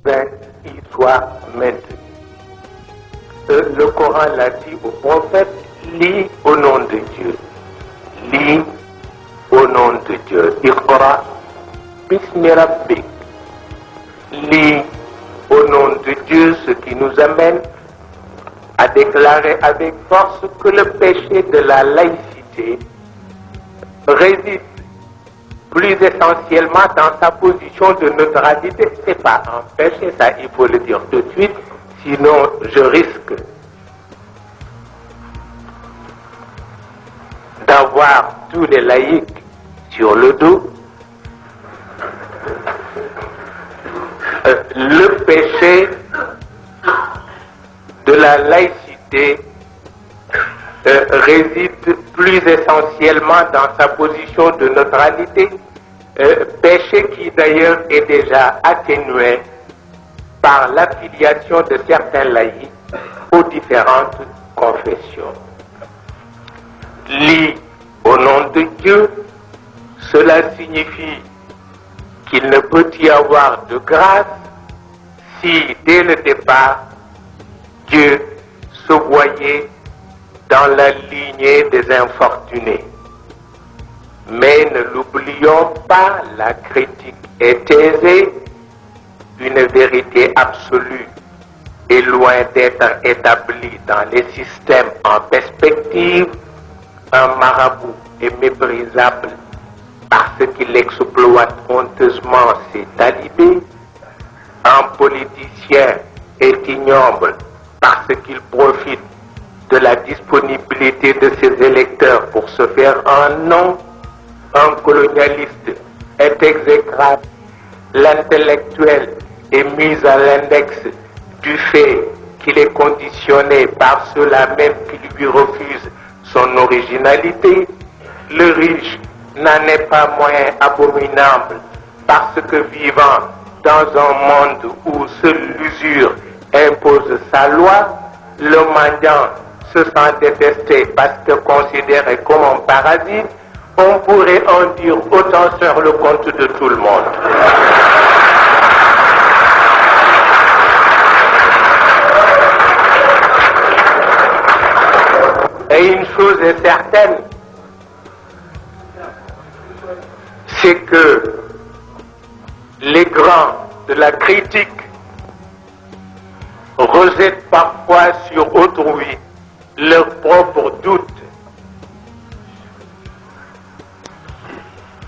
il soit maintenu. Le Coran l'a dit au prophète, lis au nom de Dieu. Lis au nom de Dieu. Iqra bismi rabbik. Lis au nom de Dieu, ce qui nous amène à déclarer avec force que le péché de la laïcité réside plus essentiellement dans sa position de neutralité. C'est pas un péché, ça il faut le dire tout de suite, sinon je risque d'avoir tous les laïcs sur le dos. Le péché de la laïcité réside plus essentiellement dans sa position de neutralité, péché qui d'ailleurs est déjà atténué par l'affiliation de certains laïcs aux différentes confessions. Lis au nom de Dieu, cela signifie qu'il ne peut y avoir de grâce si dès le départ Dieu se voyait dans la lignée des infortunés. Mais ne l'oublions pas, la critique est aisée, une vérité absolue est loin d'être établie dans les systèmes en perspective. Un marabout est méprisable parce qu'il exploite honteusement ses talibés. Un politicien est ignoble parce qu'il profite de la disponibilité de ses électeurs pour se faire un nom. Un colonialiste est exécrable. L'intellectuel est mis à l'index du fait qu'il est conditionné par ceux-là même qui lui refusent son originalité. Le riche n'en est pas moins abominable parce que vivant dans un monde où seule l'usure impose sa loi, le mendiant se sent détesté parce que considéré comme un parasite. On pourrait en dire autant sur le compte de tout le monde. Et une chose est certaine, c'est que les grands de la critique rejettent parfois sur autrui leurs propres doutes.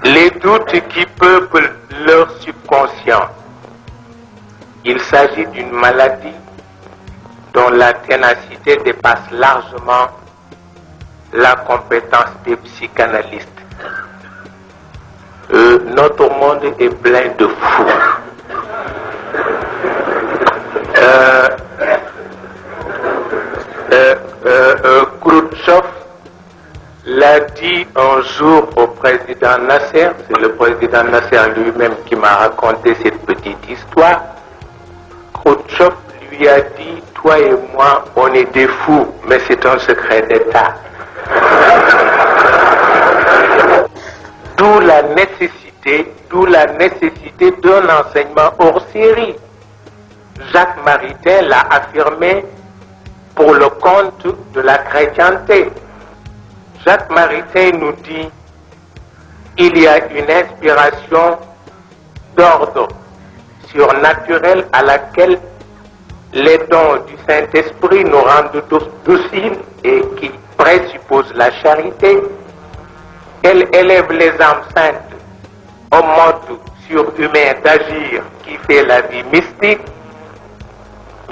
Les doutes qui peuplent leur subconscient. Il s'agit d'une maladie dont la ténacité dépasse largement la compétence des psychanalystes. Notre monde est plein de fous. Khrouchtchev l'a dit un jour au président Nasser, c'est le président Nasser lui-même qui m'a raconté cette petite histoire. Khrouchtchev lui a dit, toi et moi, on est des fous, mais c'est un secret d'État. D'où la nécessité d'un enseignement hors série. Jacques Maritain l'a affirmé pour le compte de la chrétienté. Jacques Maritain nous dit, il y a une inspiration d'ordre surnaturel à laquelle les dons du Saint-Esprit nous rendent dociles et qui présuppose la charité. Elle élève les âmes saintes au mode surhumain d'agir qui fait la vie mystique.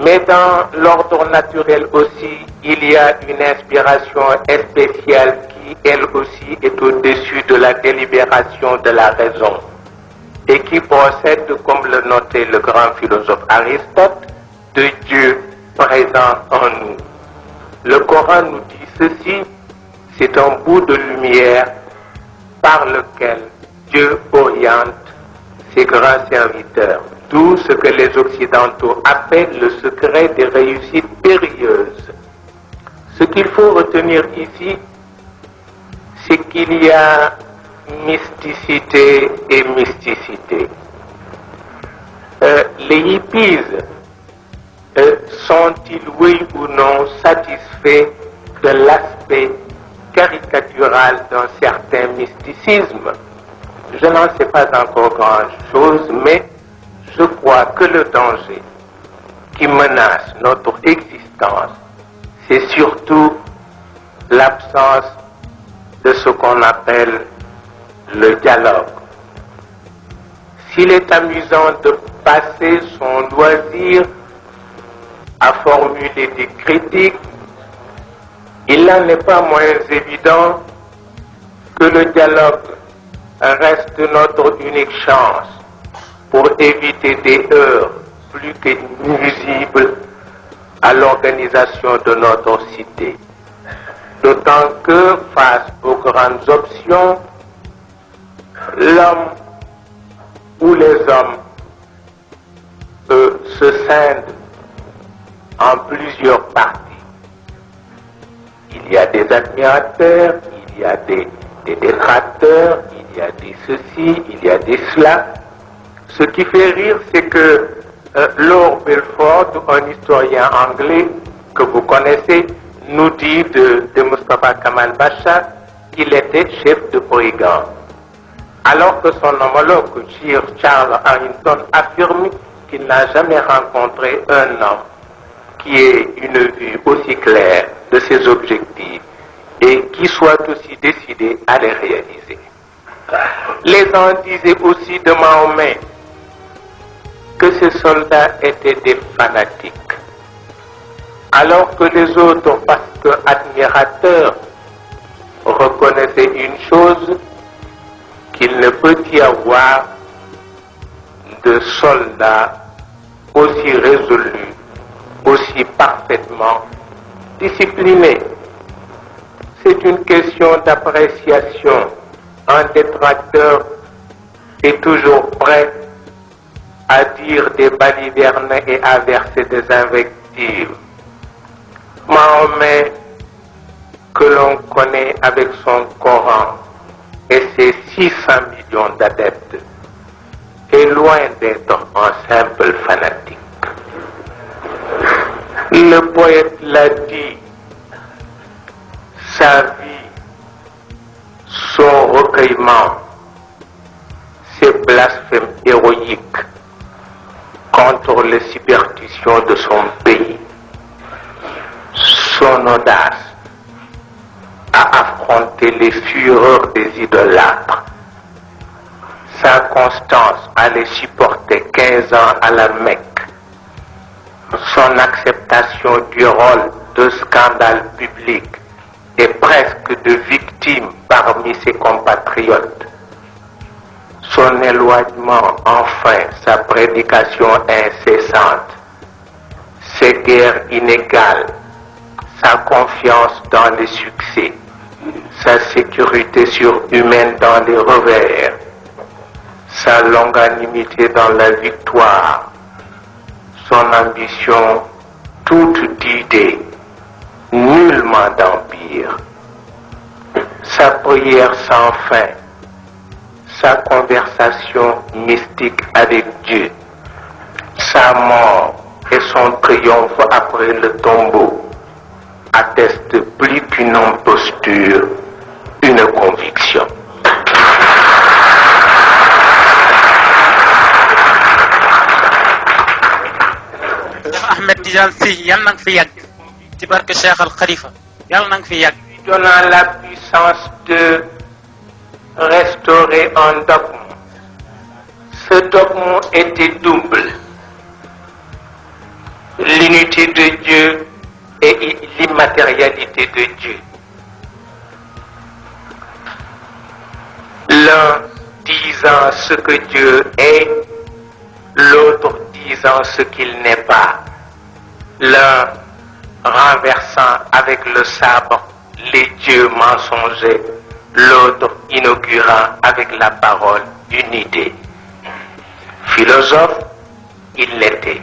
Mais dans l'ordre naturel aussi, il y a une inspiration spéciale qui, elle aussi, est au-dessus de la délibération de la raison et qui procède, comme le notait le grand philosophe Aristote, de Dieu présent en nous. Le Coran nous dit ceci, c'est un bout de lumière par lequel Dieu oriente ses grands serviteurs. D'où ce que les Occidentaux appellent le secret des réussites périlleuses. Ce qu'il faut retenir ici, c'est qu'il y a mysticité et mysticité. les hippies sont-ils, oui ou non, satisfaits de l'aspect caricatural d'un certain mysticisme? Je n'en sais pas encore grand-chose, mais je crois que le danger qui menace notre existence, c'est surtout l'absence de ce qu'on appelle le dialogue. S'il est amusant de passer son loisir à formuler des critiques, il n'en est pas moins évident que le dialogue reste notre unique chance pour éviter des heurts plus que nuisibles à l'organisation de notre cité. D'autant que, face aux grandes options, l'homme ou les hommes se scindent en plusieurs parties. Il y a des admirateurs, il y a des détracteurs, il y a des ceci, il y a des cela. Ce qui fait rire, c'est que Lord Belfort, un historien anglais que vous connaissez, nous dit de Mustafa Kemal Pasha qu'il était chef de brigade. Alors que son homologue, Charles Harrington, affirme qu'il n'a jamais rencontré un homme qui ait une vue aussi claire de ses objectifs et qui soit aussi décidé à les réaliser. Les gens disaient aussi de Mahomet que ces soldats étaient des fanatiques, alors que les autres, parce que admirateurs, reconnaissaient une chose, qu'il ne peut y avoir de soldats aussi résolus, aussi parfaitement disciplinés. C'est une question d'appréciation. Un détracteur est toujours prêt à dire des balivernes et à verser des invectives. Mahomet, que l'on connaît avec son Coran et ses 600 millions d'adeptes, est loin d'être un simple fanatique. Le poète l'a dit, sa vie, son recueillement, ses blasphèmes héroïques contre les superstitions de son pays, son audace à affronter les fureurs des idolâtres, sa constance à les supporter 15 ans à la Mecque, son acceptation du rôle de scandale public et presque de victime parmi ses compatriotes, son éloignement, enfin, sa prédication incessante, ses guerres inégales, sa confiance dans les succès, sa sécurité surhumaine dans les revers, sa longanimité dans la victoire, son ambition toute d'idées, nullement d'empire, sa prière sans fin, sa conversation mystique avec Dieu, sa mort et son triomphe après le tombeau attestent plus qu'une imposture, une conviction. Ahmed Tidiane Sy yal na nga fi yàgg ci barke Cheikh Al Khalifa yal na nga fi yàgg. Donnant la puissance de restaurer un dogme. Ce dogme était double. L'unité de Dieu et l'immatérialité de Dieu. L'un disant ce que Dieu est, l'autre disant ce qu'il n'est pas. L'un renversant avec le sabre les dieux mensongers, l'autre inaugurant avec la parole une idée. Philosophe, il l'était.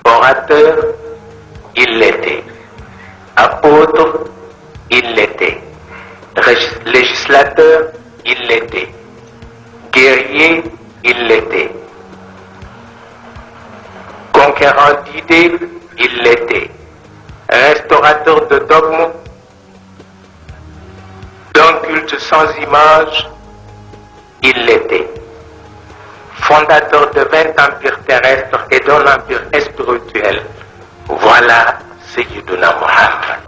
Orateur, il l'était. Apôtre, il l'était. Législateur, il l'était. Guerrier, il l'était. conquérant d'idées, il l'était. Restaurateur de dogmes, d'un culte sans image, il l'était. Fondateur de 20 empires terrestres et d'un empire spirituel, voilà Sayyiduna Muhammad.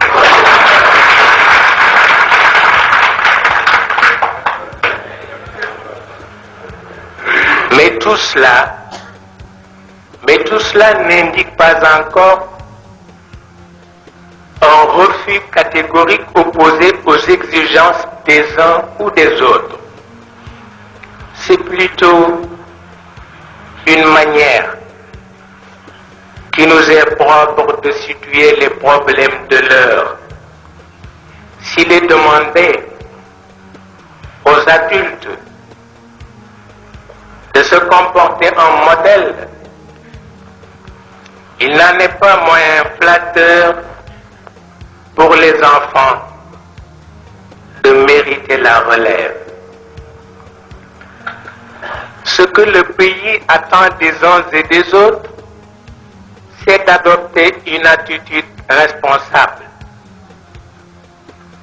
Mais tout cela n'indique pas encore un refus catégorique opposé aux exigences des uns ou des autres. C'est plutôt une manière qui nous est propre de situer les problèmes de l'heure. S'il est demandé aux adultes de se comporter en modèle, il n'en est pas moins flatteur pour les enfants de mériter la relève. Ce que le pays attend des uns et des autres, c'est d'adopter une attitude responsable.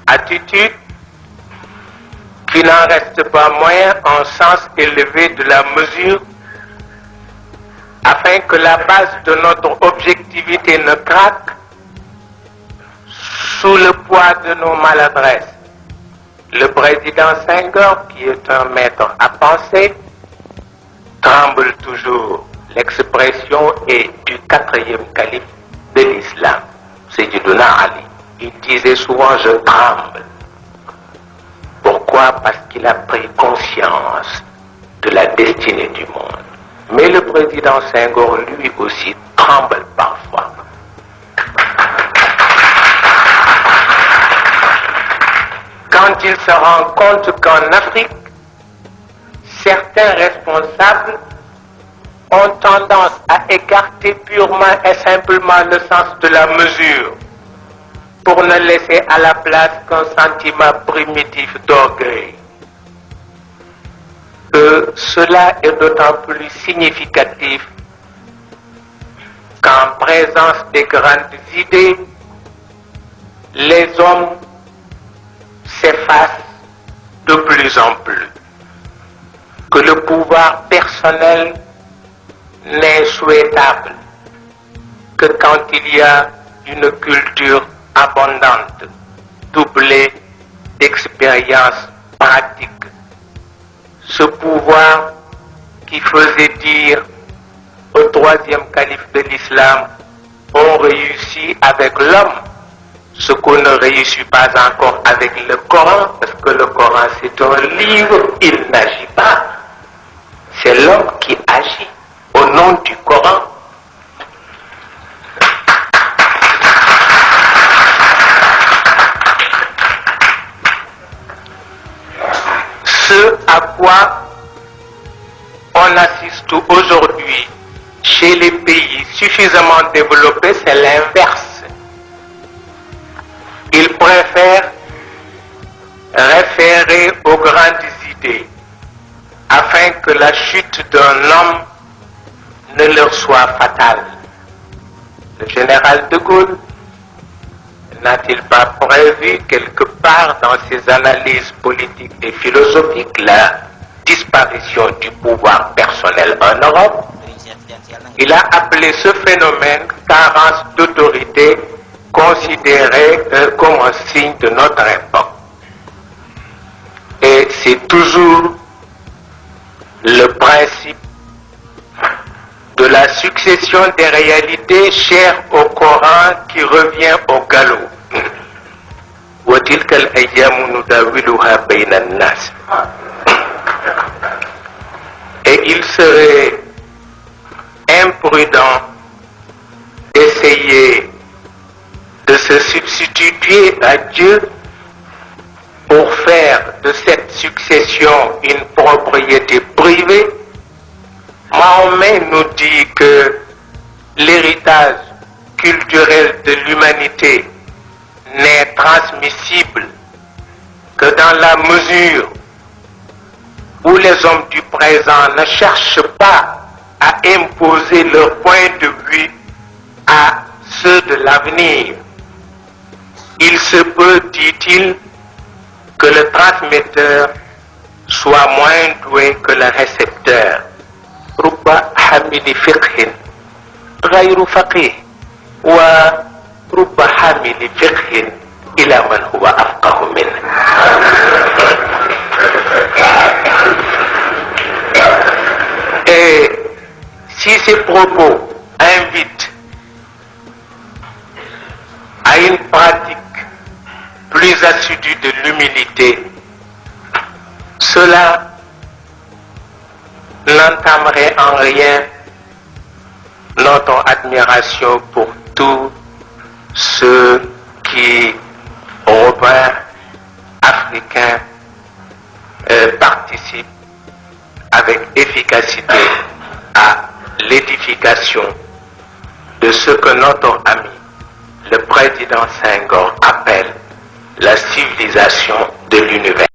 Attitude qui n'en reste pas moins un sens élevé de la mesure, afin que la base de notre objectivité ne craque sous le poids de nos maladresses. Le président Senghor, qui est un maître à penser, tremble toujours. L'expression est du 4e calife de l'islam, Sayyiduna Ali. Il disait souvent « je tremble ». Pourquoi? Parce qu'il a pris conscience de la destinée du monde. Mais le président Senghor, lui aussi, tremble parfois. Quand il se rend compte qu'en Afrique, certains responsables ont tendance à écarter purement et simplement le sens de la mesure pour ne laisser à la place qu'un sentiment primitif d'orgueil. Cela est d'autant plus significatif qu'en présence des grandes idées, les hommes s'effacent de plus en plus, que le pouvoir personnel n'est souhaitable que quand il y a une culture abondante, doublée d'expériences pratiques. Ce pouvoir qui faisait dire au 3e calife de l'islam, on réussit avec l'homme ce qu'on ne réussit pas encore avec le Coran, parce que le Coran c'est un livre, il n'agit pas. C'est l'homme qui agit au nom du Coran. Ce à quoi on assiste aujourd'hui chez les pays suffisamment développés, c'est l'inverse. Ils préfèrent référer aux grandes idées afin que la chute d'un homme ne leur soit fatale. Le général de Gaulle n'a-t-il pas prévu quelque part dans ses analyses politiques et philosophiques la disparition du pouvoir personnel en Europe? Il a appelé ce phénomène carence d'autorité, considéré comme un signe de notre époque. Et c'est toujours le principe de la succession des réalités chères au Coran qui revient au galop. Et il serait imprudent d'essayer de se substituer à Dieu pour faire de cette succession une propriété privée. Mahomet nous dit que l'héritage culturel de l'humanité n'est transmissible que dans la mesure où les hommes du présent ne cherchent pas à imposer leur point de vue ceux de l'avenir. Il se peut, dit-il, que le transmetteur soit moins doué que le récepteur. رب حامل فقه غير فقيه ورب حامل فقه إلى من هو أفقه منه. Et si ces propos invitent à une pratique plus assidue de l'humilité, cela n'entamerait en rien notre admiration pour tous ceux qui, Européens, Africains, participent avec efficacité à l'édification de ce que notre ami, le président Senghor, appelle la civilisation de l'univers.